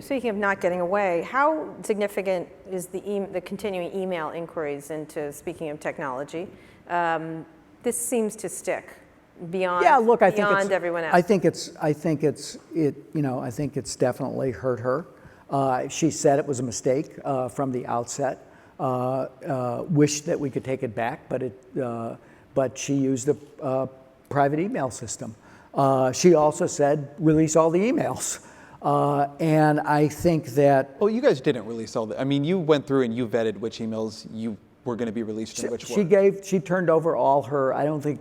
speaking of not getting away, how significant is the continuing email inquiries into, speaking of technology? This seems to stick beyond, beyond everyone else. I think it's definitely hurt her. She said it was a mistake from the outset. Wished that we could take it back, but she used a private email system. She also said, release all the emails. And I think that... Well, you guys didn't release all the... I mean, you went through and you vetted which emails you were going to be released and which weren't. She turned over all her... I don't think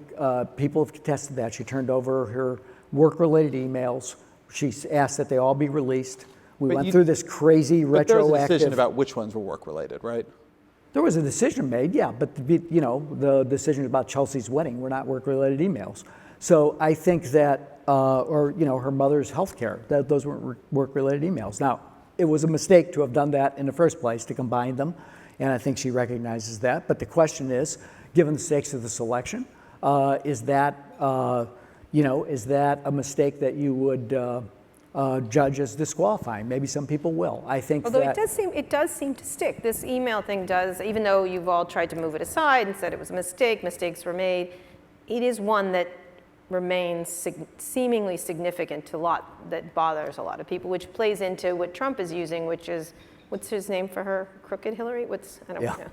people have contested that. She turned over her work-related emails. She asked that they all be released. We went through this crazy retroactive... But there was a decision about which ones were work-related, right? There was a decision made, yeah, but the decisions about Chelsea's wedding were not work-related emails. So I think that, her mother's health care, those weren't work-related emails. Now, it was a mistake to have done that in the first place, to combine them, and I think she recognizes that. But the question is, given the stakes of this election, is that a mistake that you would judge as disqualifying? Maybe some people will. I think Although it does seem to stick. This email thing does, even though you've all tried to move it aside and said it was a mistake, mistakes were made, it is one that remains seemingly significant to that bothers a lot of people, which plays into what Trump is using, which is, what's his name for her? Crooked Hillary? I don't know.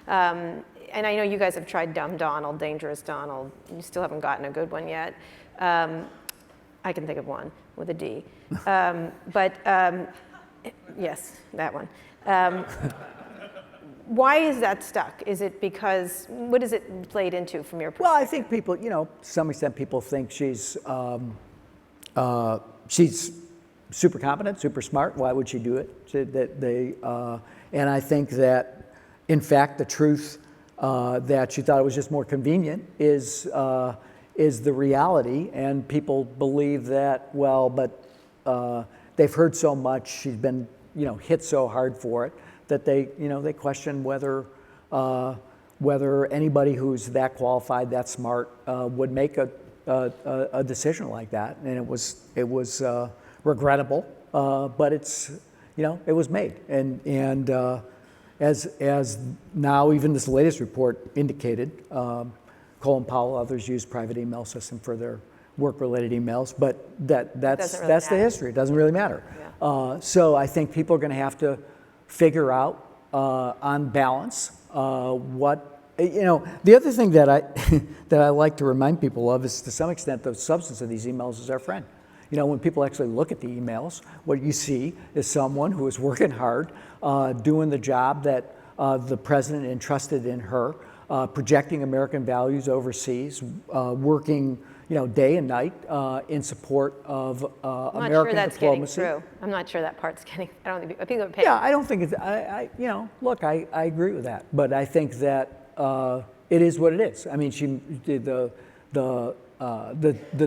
And I know you guys have tried Dumb Donald, Dangerous Donald. You still haven't gotten a good one yet. I can think of one with a D. Yes, that one. Why is that stuck? Is it because, what is it played into from your perspective? Well, I think people, to some extent people think she's super competent, super smart. Why would she do it? And I think that, in fact, the truth that she thought it was just more convenient is the reality, and people believe that, but they've heard so much, she's been, hit so hard for it, that they question whether anybody who's that qualified, that smart, would make a decision like that. And it was regrettable, but it was made. And as now even this latest report indicated, Colin Powell, others use private email system for their work-related emails, but that's the history. It doesn't really matter. Yeah. So I think people are going to have to figure out on balance what, the other thing that I like to remind people of is, to some extent, the substance of these emails is our friend. When people actually look at the emails, what you see is someone who is working hard, doing the job that the president entrusted in her, projecting American values overseas, working day and night in support of American diplomacy. I'm not sure that's getting through. I'm not sure that part's getting. I don't think people are paying. Yeah, I don't think it's. Look, I agree with that, but I think that it is what it is. I mean, the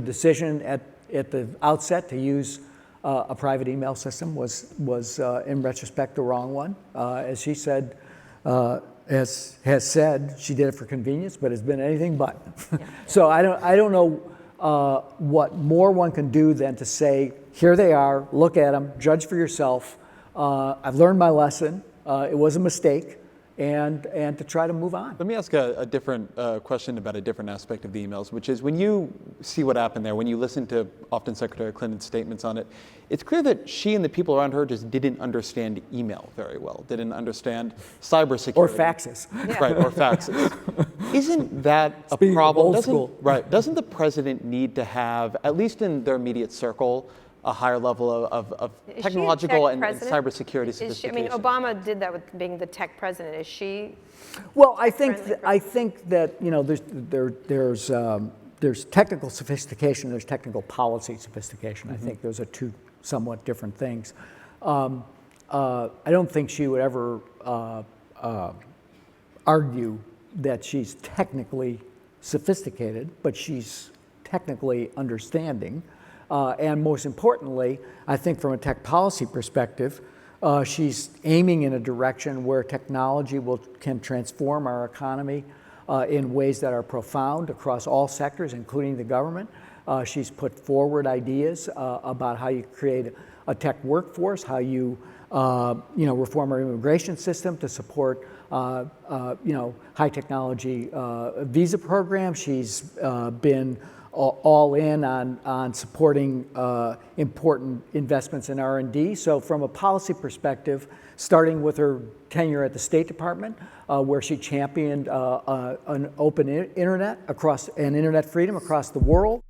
decision at the outset to use a private email system was in retrospect the wrong one. As she said, has said, she did it for convenience, but it's been anything but. Yeah. So I don't know what more one can do than to say, here they are, look at them, judge for yourself. I've learned my lesson. It was a mistake. And to try to move on. Let me ask a different question about a different aspect of the emails, which is when you see what happened there, when you listen to often Secretary Clinton's statements on it, it's clear that she and the people around her just didn't understand email very well, didn't understand cybersecurity. Or faxes. Yeah. Right, or faxes. Isn't that a problem? Doesn't the president need to have, at least in their immediate circle, a higher level of technological and cybersecurity sophistication? Obama did that with being the tech president. Is she? Well, I think that there's technical sophistication, there's technical policy sophistication. Mm-hmm. I think those are two somewhat different things. I don't think she would ever argue that she's technically sophisticated, but she's technically understanding. And most importantly, I think from a tech policy perspective, she's aiming in a direction where technology can transform our economy in ways that are profound across all sectors, including the government. She's put forward ideas about how you create a tech workforce, how you reform our immigration system to support high technology visa programs. She's been all in on supporting important investments in R&D. So from a policy perspective, starting with her tenure at the State Department, where she championed an open internet and internet freedom across the world.